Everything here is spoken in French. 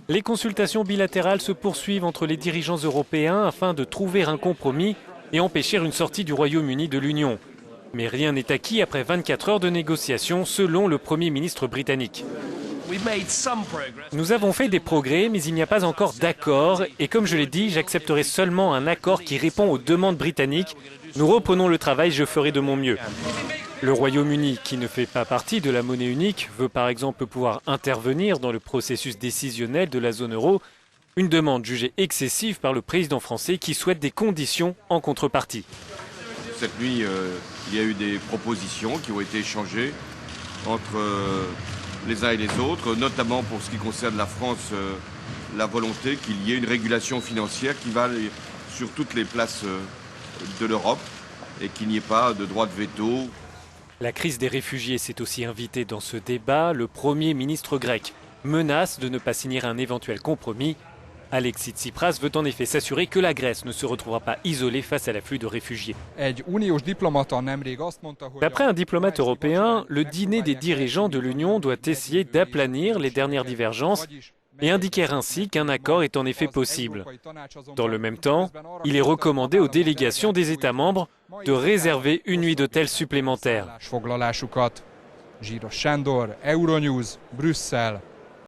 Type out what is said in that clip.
Les consultations bilatérales se poursuivent entre les dirigeants européens afin de trouver un compromis et empêcher une sortie du Royaume-Uni de l'Union. Mais rien n'est acquis après 24 heures de négociations, selon le Premier ministre britannique. Nous avons fait des progrès, mais il n'y a pas encore d'accord. Et comme je l'ai dit, j'accepterai seulement un accord qui répond aux demandes britanniques. Nous reprenons le travail, je ferai de mon mieux. Le Royaume-Uni, qui ne fait pas partie de la monnaie unique, veut par exemple pouvoir intervenir dans le processus décisionnel de la zone euro. Une demande jugée excessive par le président français qui souhaite des conditions en contrepartie. Cette nuit, il y a eu des propositions qui ont été échangées entre les uns et les autres, notamment pour ce qui concerne la France, la volonté qu'il y ait une régulation financière qui va sur toutes les places de l'Europe et qu'il n'y ait pas de droit de veto. La crise des réfugiés s'est aussi invitée dans ce débat. Le Premier ministre grec menace de ne pas signer un éventuel compromis. Alexis Tsipras veut en effet s'assurer que la Grèce ne se retrouvera pas isolée face à l'afflux de réfugiés. D'après un diplomate européen, le dîner des dirigeants de l'Union doit essayer d'aplanir les dernières divergences et indiquer ainsi qu'un accord est en effet possible. Dans le même temps, il est recommandé aux délégations des États membres de réserver une nuit d'hôtel supplémentaire. Zsíros Sándor, Euronews, Brüsszel.